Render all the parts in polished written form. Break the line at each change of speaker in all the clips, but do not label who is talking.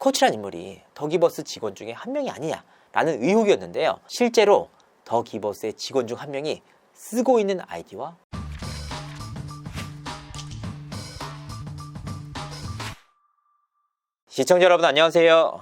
코치란 인물이 더기버스 직원 중에 한 명이 아니냐라는 의혹이었는데요. 실제로 더기버스의 직원 중 한 명이 쓰고 있는 아이디와 시청자 여러분 안녕하세요.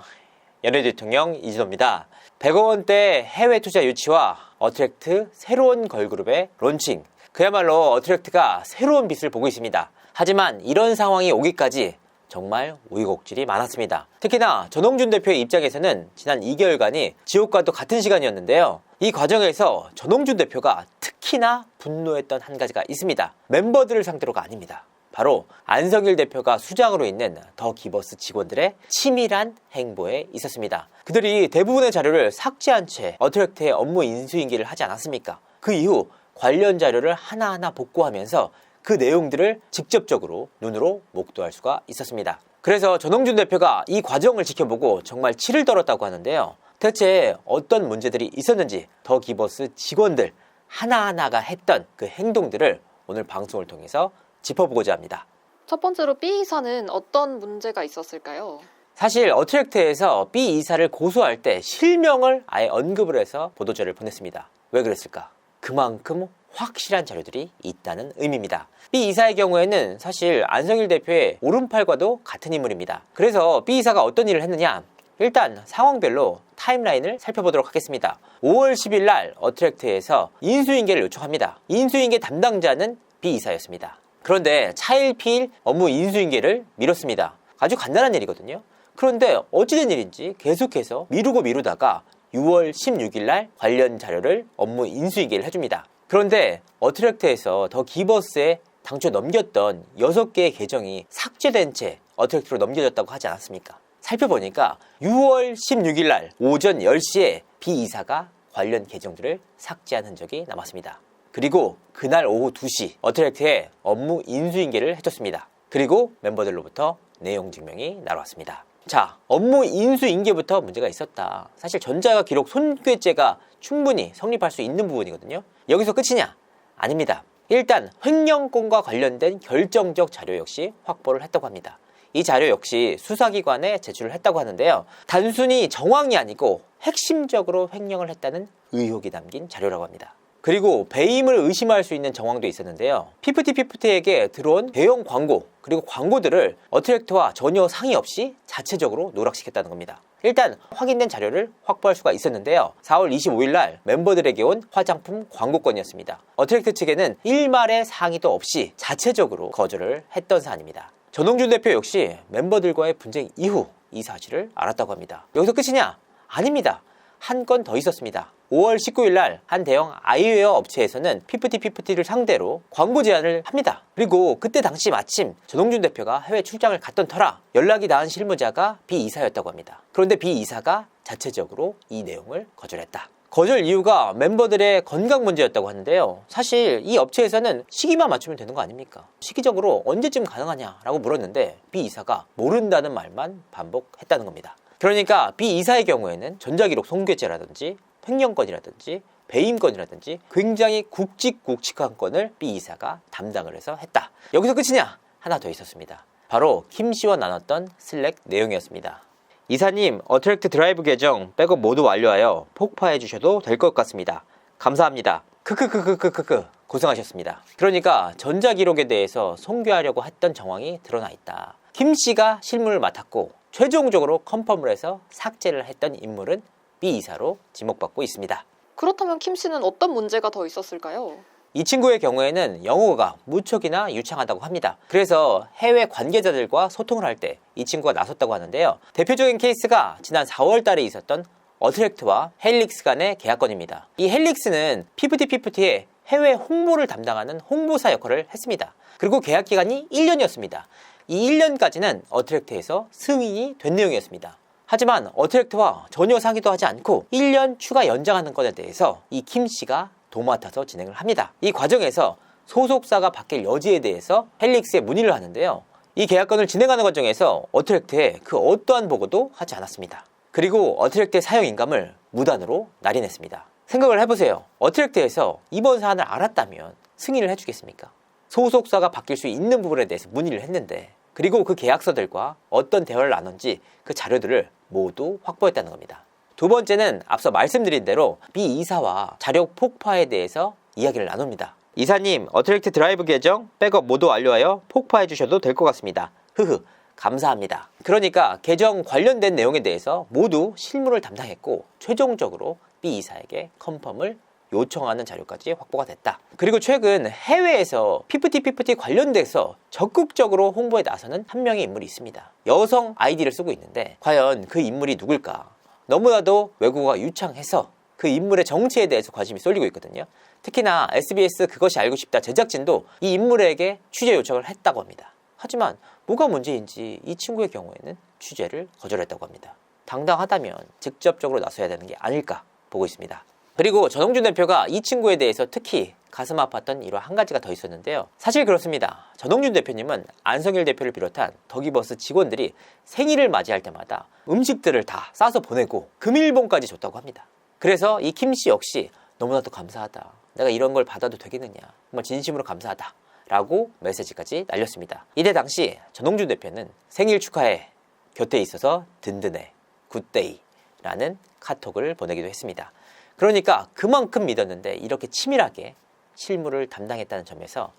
연예대통령 이진호입니다. 100억 원대 해외 투자 유치와 어트랙트 새로운 걸그룹의 론칭. 그야말로 어트랙트가 새로운 빛을 보고 있습니다. 하지만 이런 상황이 오기까지 정말 우여곡절이 많았습니다. 특히나 전홍준 대표의 입장에서는 지난 2개월간이 지옥과도 같은 시간이었는데요. 이 과정에서 전홍준 대표가 특히나 분노했던 한 가지가 있습니다. 멤버들을 상대로가 아닙니다. 바로 안성일 대표가 수장으로 있는 더기버스 직원들의 치밀한 행보에 있었습니다. 그들이 대부분의 자료를 삭제한 채 어트랙트의 업무 인수인계를 하지 않았습니까? 그 이후 관련 자료를 하나하나 복구하면서 그 내용들을 직접적으로 눈으로 목도할 수가 있었습니다. 그래서 전홍준 대표가 이 과정을 지켜보고 정말 치를 떨었다고 하는데요. 대체 어떤 문제들이 있었는지 더기버스 직원들 하나하나가 했던 그 행동들을 오늘 방송을 통해서 짚어보고자 합니다.
첫 번째로 B 이사는 어떤 문제가 있었을까요?
사실 어트랙트에서 B 이사를 고소할 때 실명을 아예 언급을 해서 보도자를 보냈습니다. 왜 그랬을까? 그만큼 확실한 자료들이 있다는 의미입니다. B 이사의 경우에는 사실 안성일 대표의 오른팔과도 같은 인물입니다. 그래서 B 이사가 어떤 일을 했느냐? 일단 상황별로 타임라인을 살펴보도록 하겠습니다. 5월 10일 날 어트랙트에서 인수인계를 요청합니다. 인수인계 담당자는 B 이사였습니다. 그런데 차일피일 업무 인수인계를 미뤘습니다. 아주 간단한 일이거든요. 그런데 어찌된 일인지 계속해서 미루다가 6월 16일 날 관련 자료를 업무 인수인계를 해줍니다. 그런데 어트랙트에서 더기버스에 당초 넘겼던 6개의 계정이 삭제된 채 어트랙트로 넘겨졌다고 하지 않았습니까? 살펴보니까 6월 16일 날 오전 10시에 B 이사가 관련 계정들을 삭제한 흔적이 남았습니다. 그리고 그날 오후 2시 어트랙트에 업무 인수인계를 해줬습니다. 그리고 멤버들로부터 내용 증명이 날아왔습니다. 자, 업무 인수인계부터 문제가 있었다. 사실 전자가 기록 손괴죄가 충분히 성립할 수 있는 부분이거든요. 여기서 끝이냐? 아닙니다. 일단 횡령권과 관련된 결정적 자료 역시 확보를 했다고 합니다. 이 자료 역시 수사기관에 제출을 했다고 하는데요. 단순히 정황이 아니고 핵심적으로 횡령을 했다는 의혹이 담긴 자료라고 합니다. 그리고 배임을 의심할 수 있는 정황도 있었는데요. 피프티피프티에게 들어온 대형 광고 그리고 광고들을 어트랙트와 전혀 상의 없이 자체적으로 누락시켰다는 겁니다. 일단 확인된 자료를 확보할 수가 있었는데요. 4월 25일 날 멤버들에게 온 화장품 광고건이었습니다. 어트랙트 측에는 일말의 상의도 없이 자체적으로 거절을 했던 사안입니다. 전홍준 대표 역시 멤버들과의 분쟁 이후 이 사실을 알았다고 합니다. 여기서 끝이냐? 아닙니다. 한 건 더 있었습니다. 5월 19일 날 한 대형 아이웨어 업체에서는 피프티피프티를 상대로 광고 제안을 합니다. 그리고 그때 당시 마침 전홍준 대표가 해외 출장을 갔던 터라 연락이 닿은 실무자가 B 이사였다고 합니다. 그런데 B 이사가 자체적으로 이 내용을 거절했다. 거절 이유가 멤버들의 건강 문제였다고 하는데요. 사실 이 업체에서는 시기만 맞추면 되는 거 아닙니까? 시기적으로 언제쯤 가능하냐라고 물었는데 B 이사가 모른다는 말만 반복했다는 겁니다. 그러니까 B 이사의 경우에는 전자기록 손괴죄라든지 횡령건이라든지 배임건이라든지 굉장히 굵직굵직한 건을 B 이사가 담당을 해서 했다. 여기서 끝이냐? 하나 더 있었습니다. 바로 김 씨와 나눴던 슬랙 내용이었습니다. 이사님, 어트랙트 드라이브 계정 백업 모두 완료하여 폭파해 주셔도 될 것 같습니다. 감사합니다. 크크크크크크크 고생하셨습니다. 그러니까 전자기록에 대해서 손괴하려고 했던 정황이 드러나 있다. 김 씨가 실무를 맡았고 최종적으로 컨펌을 해서 삭제를 했던 인물은 B 이사로 지목받고 있습니다.
그렇다면 김 씨는 어떤 문제가 더 있었을까요?
이 친구의 경우에는 영어가 무척이나 유창하다고 합니다. 그래서 해외 관계자들과 소통을 할 때 이 친구가 나섰다고 하는데요. 대표적인 케이스가 지난 4월 달에 있었던 어트랙트와 헬릭스 간의 계약건입니다. 이 헬릭스는 피프티피프티의 해외 홍보를 담당하는 홍보사 역할을 했습니다. 그리고 계약 기간이 1년이었습니다. 이 1년까지는 어트랙트에서 승인이 된 내용이었습니다. 하지만 어트랙트와 전혀 상의도 하지 않고 1년 추가 연장하는 건에 대해서 이 김 씨가 도맡아서 진행을 합니다. 이 과정에서 소속사가 바뀔 여지에 대해서 헬릭스에 문의를 하는데요. 이 계약건을 진행하는 과정에서 어트랙트에 그 어떠한 보고도 하지 않았습니다. 그리고 어트랙트의 사용인감을 무단으로 날인했습니다. 생각을 해보세요. 어트랙트에서 이번 사안을 알았다면 승인을 해주겠습니까? 소속사가 바뀔 수 있는 부분에 대해서 문의를 했는데 그리고 그 계약서들과 어떤 대화를 나눴는지 그 자료들을 모두 확보했다는 겁니다. 두 번째는 앞서 말씀드린 대로 B 이사와 자료 폭파에 대해서 이야기를 나눕니다. 이사님, 어트랙트 드라이브 계정 백업 모두 완료하여 폭파해 주셔도 될 것 같습니다. 흐흐, 감사합니다. 그러니까 계정 관련된 내용에 대해서 모두 실무를 담당했고 최종적으로 B 이사에게 컨펌을 요청하는 자료까지 확보가 됐다. 그리고 최근 해외에서 피프티 관련돼서 적극적으로 홍보에 나서는 한 명의 인물이 있습니다. 여성 아이디를 쓰고 있는데 과연 그 인물이 누굴까? 너무나도 외국어가 유창해서 그 인물의 정체에 대해서 관심이 쏠리고 있거든요. 특히나 SBS 그것이 알고 싶다 제작진도 이 인물에게 취재 요청을 했다고 합니다. 하지만 뭐가 문제인지 이 친구의 경우에는 취재를 거절했다고 합니다. 당당하다면 직접적으로 나서야 되는 게 아닐까 보고 있습니다. 그리고 전홍준 대표가 이 친구에 대해서 특히 가슴 아팠던 일화 한 가지가 더 있었는데요. 사실 그렇습니다. 전홍준 대표님은 안성일 대표를 비롯한 더기버스 직원들이 생일을 맞이할 때마다 음식들을 다 싸서 보내고 금일봉까지 줬다고 합니다. 그래서 이 김씨 역시 너무나도 감사하다. 내가 이런 걸 받아도 되겠느냐. 정말 진심으로 감사하다. 라고 메시지까지 날렸습니다. 이때 당시 전홍준 대표는 생일 축하해. 곁에 있어서 든든해. 굿데이. 라는 카톡을 보내기도 했습니다. 그러니까 그만큼 믿었는데 이렇게 치밀하게 실무를 담당했다는 점에서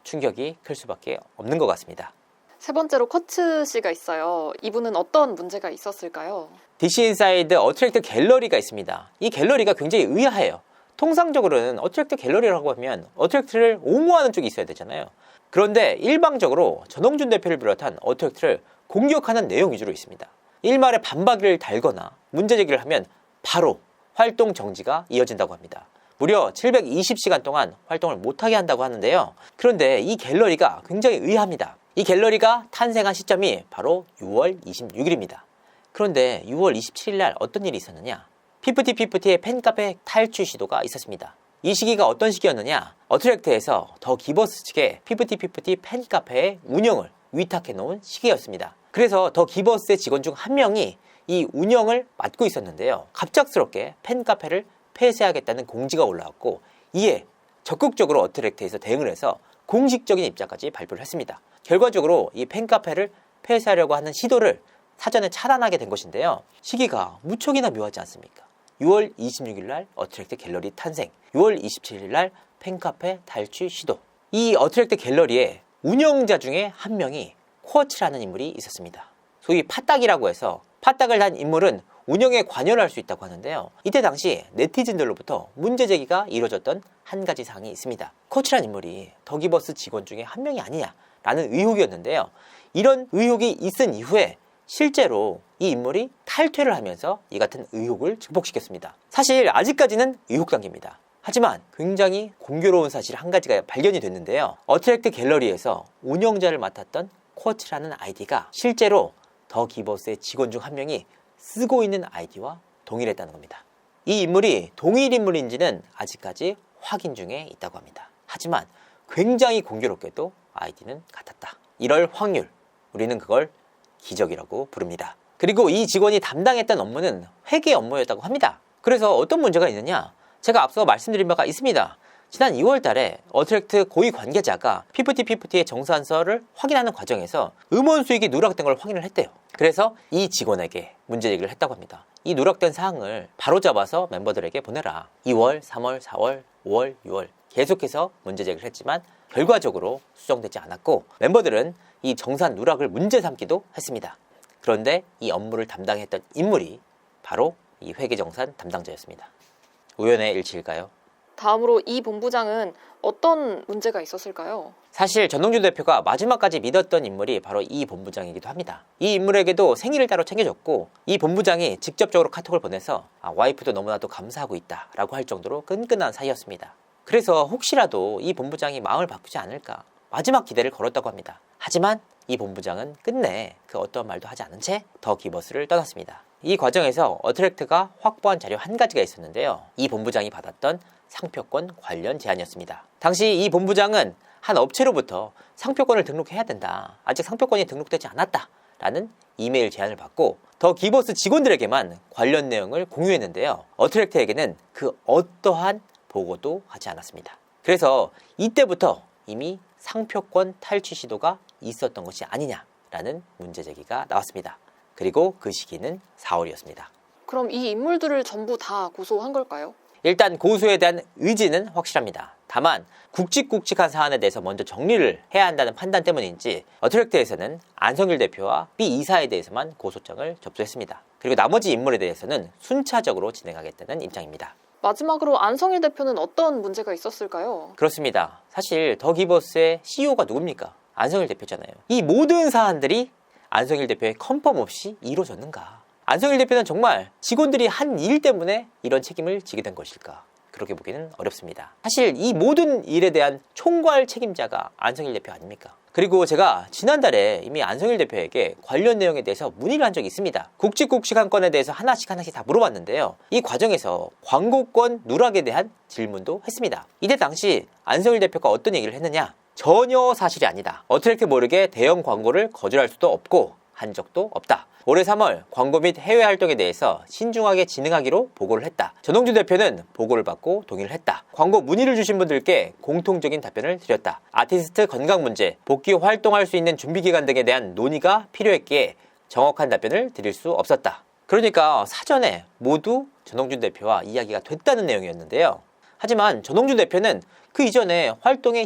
충격이 클 수밖에 없는 것 같습니다.
세 번째로 커츠 씨가 있어요. 이분은 어떤 문제가 있었을까요?
DC 인사이드 어트랙트 갤러리가 있습니다. 이 갤러리가 굉장히 의아해요. 통상적으로는 어트랙트 갤러리라고 하면 어트랙트를 옹호하는 쪽이 있어야 되잖아요. 그런데 일방적으로 전홍준 대표를 비롯한 어트랙트를 공격하는 내용 위주로 있습니다. 일말에 반박을 달거나 문제 제기를 하면 바로 활동 정지가 이어진다고 합니다. 무려 720시간 동안 활동을 못하게 한다고 하는데요. 그런데 이 갤러리가 굉장히 의아합니다. 이 갤러리가 탄생한 시점이 바로 6월 26일입니다. 그런데 6월 27일 날 어떤 일이 있었느냐? 피프티의 팬카페 탈출 시도가 있었습니다. 이 시기가 어떤 시기였느냐? 어트랙트에서 더 기버스 측에 피프티 팬카페의 운영을 위탁해 놓은 시기였습니다. 그래서 더 기버스의 직원 중 한 명이 이 운영을 맡고 있었는데요. 갑작스럽게 팬카페를 폐쇄하겠다는 공지가 올라왔고 이에 적극적으로 어트랙트에서 대응을 해서 공식적인 입장까지 발표를 했습니다. 결과적으로 이 팬카페를 폐쇄하려고 하는 시도를 사전에 차단하게 된 것인데요. 시기가 무척이나 묘하지 않습니까? 6월 26일 날 어트랙트 갤러리 탄생, 6월 27일 날 팬카페 탈출 시도. 이 어트랙트 갤러리의 운영자 중에 한 명이 쿼츠라는 인물이 있었습니다. 소위 팥딱이라고 해서 팥딱을 단 인물은 운영에 관여를 할 수 있다고 하는데요. 이때 당시 네티즌들로부터 문제 제기가 이루어졌던 한 가지 사항이 있습니다. 쿼츠라는 인물이 더기버스 직원 중에 한 명이 아니냐라는 의혹이었는데요. 이런 의혹이 있은 이후에 실제로 이 인물이 탈퇴를 하면서 이 같은 의혹을 증폭시켰습니다. 사실 아직까지는 의혹 단계입니다. 하지만 굉장히 공교로운 사실 한 가지가 발견이 됐는데요. 어트랙트 갤러리에서 운영자를 맡았던 쿼츠라는 아이디가 실제로 더 기버스의 직원 중 한 명이 쓰고 있는 아이디와 동일했다는 겁니다. 이 인물이 동일 인물인지는 아직까지 확인 중에 있다고 합니다. 하지만 굉장히 공교롭게도 아이디는 같았다. 이럴 확률, 우리는 그걸 기적이라고 부릅니다. 그리고 이 직원이 담당했던 업무는 회계 업무였다고 합니다. 그래서 어떤 문제가 있느냐? 제가 앞서 말씀드린 바가 있습니다. 지난 2월 달에 어트랙트 고위 관계자가 피프티의 정산서를 확인하는 과정에서 음원 수익이 누락된 걸 확인을 했대요. 그래서 이 직원에게 문제 제기를 했다고 합니다. 이 누락된 사항을 바로잡아서 멤버들에게 보내라. 2월, 3월, 4월, 5월, 6월 계속해서 문제 제기를 했지만 결과적으로 수정되지 않았고 멤버들은 이 정산 누락을 문제 삼기도 했습니다. 그런데 이 업무를 담당했던 인물이 바로 이 회계정산 담당자였습니다. 우연의 일치일까요?
다음으로 이 본부장은 어떤 문제가 있었을까요?
사실 전홍준 대표가 마지막까지 믿었던 인물이 바로 이 본부장이기도 합니다. 이 인물에게도 생일을 따로 챙겨줬고 이 본부장이 직접적으로 카톡을 보내서 와이프도 너무나도 감사하고 있다 라고 할 정도로 끈끈한 사이였습니다. 그래서 혹시라도 이 본부장이 마음을 바꾸지 않을까 마지막 기대를 걸었다고 합니다. 하지만 이 본부장은 끝내 그 어떤 말도 하지 않은 채 더 기버스를 떠났습니다. 이 과정에서 어트랙트가 확보한 자료 한 가지가 있었는데요. 이 본부장이 받았던 상표권 관련 제안이었습니다. 당시 이 본부장은 한 업체로부터 상표권을 등록해야 된다. 아직 상표권이 등록되지 않았다. 라는 이메일 제안을 받고 더 기버스 직원들에게만 관련 내용을 공유했는데요. 어트랙트에게는 그 어떠한 보고도 하지 않았습니다. 그래서 이때부터 이미 상표권 탈취 시도가 있었던 것이 아니냐 라는 문제 제기가 나왔습니다. 그리고 그 시기는 4월이었습니다.
그럼 이 인물들을 전부 다 고소한 걸까요?
일단 고소에 대한 의지는 확실합니다. 다만 굵직굵직한 사안에 대해서 먼저 정리를 해야 한다는 판단 때문인지 어트랙트에서는 안성길 대표와 B 이사에 대해서만 고소장을 접수했습니다. 그리고 나머지 인물에 대해서는 순차적으로 진행하겠다는 입장입니다.
마지막으로 안성일 대표는 어떤 문제가 있었을까요?
그렇습니다. 사실 더 기버스의 CEO가 누굽니까? 안성일 대표잖아요. 이 모든 사안들이 안성일 대표의 컨펌 없이 이루어졌는가? 안성일 대표는 정말 직원들이 한 일 때문에 이런 책임을 지게 된 것일까? 그렇게 보기는 어렵습니다. 사실 이 모든 일에 대한 총괄 책임자가 안성일 대표 아닙니까? 그리고 제가 지난달에 이미 안성일 대표에게 관련 내용에 대해서 문의를 한 적이 있습니다. 굵직굵직한 건에 대해서 하나씩 다 물어봤는데요. 이 과정에서 광고권 누락에 대한 질문도 했습니다. 이때 당시 안성일 대표가 어떤 얘기를 했느냐? 전혀 사실이 아니다. 어트랙트 모르게 대형 광고를 거절할 수도 없고 한 적도 없다. 올해 3월 광고 및 해외 활동에 대해서 신중하게 진행하기로 보고를 했다. 전홍준 대표는 보고를 받고 동의를 했다. 광고 문의를 주신 분들께 공통적인 답변을 드렸다. 아티스트 건강 문제, 복귀 활동할 수 있는 준비 기간 등에 대한 논의가 필요했기에 정확한 답변을 드릴 수 없었다. 그러니까 사전에 모두 전홍준 대표와 이야기가 됐다는 내용이었는데요. 하지만 전홍준 대표는 그 이전에 활동에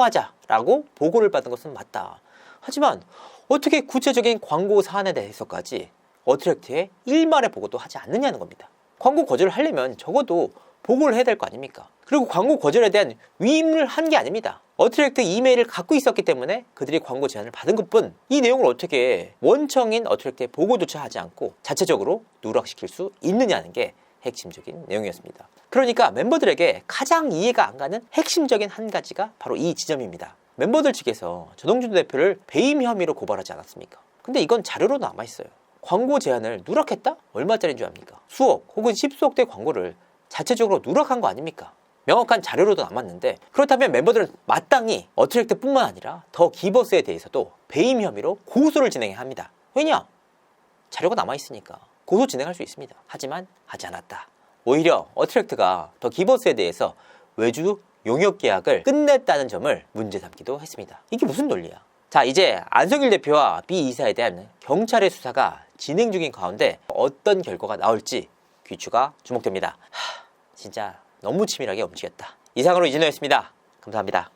신중하자라고 보고를 받은 것은 맞다. 하지만 어떻게 구체적인 광고 사안에 대해서까지 어트랙트에 일말의 보고도 하지 않느냐는 겁니다. 광고 거절을 하려면 적어도 보고를 해야 될 거 아닙니까? 그리고 광고 거절에 대한 위임을 한 게 아닙니다. 어트랙트 이메일을 갖고 있었기 때문에 그들이 광고 제안을 받은 것뿐, 이 내용을 어떻게 원청인 어트랙트에 보고조차 하지 않고 자체적으로 누락시킬 수 있느냐는 게 핵심적인 내용이었습니다. 그러니까 멤버들에게 가장 이해가 안 가는 핵심적인 한 가지가 바로 이 지점입니다. 멤버들 측에서 전홍준 대표를 배임 혐의로 고발하지 않았습니까? 근데 이건 자료로 남아있어요. 광고 제안을 누락했다? 얼마짜리인 줄 압니까? 수억 혹은 10수억대 광고를 자체적으로 누락한 거 아닙니까? 명확한 자료로도 남았는데, 그렇다면 멤버들은 마땅히 어트랙트뿐만 아니라 더 기버스에 대해서도 배임 혐의로 고소를 진행해야 합니다. 왜냐? 자료가 남아있으니까 고소 진행할 수 있습니다. 하지만 하지 않았다. 오히려 어트랙트가 더 기버스에 대해서 외주 용역 계약을 끝냈다는 점을 문제 삼기도 했습니다. 이게 무슨 논리야? 자, 이제 안성길 대표와 B 이사에 대한 경찰의 수사가 진행 중인 가운데 어떤 결과가 나올지 귀추가 주목됩니다. 진짜 너무 치밀하게 움직였다. 이상으로 이진호였습니다. 감사합니다.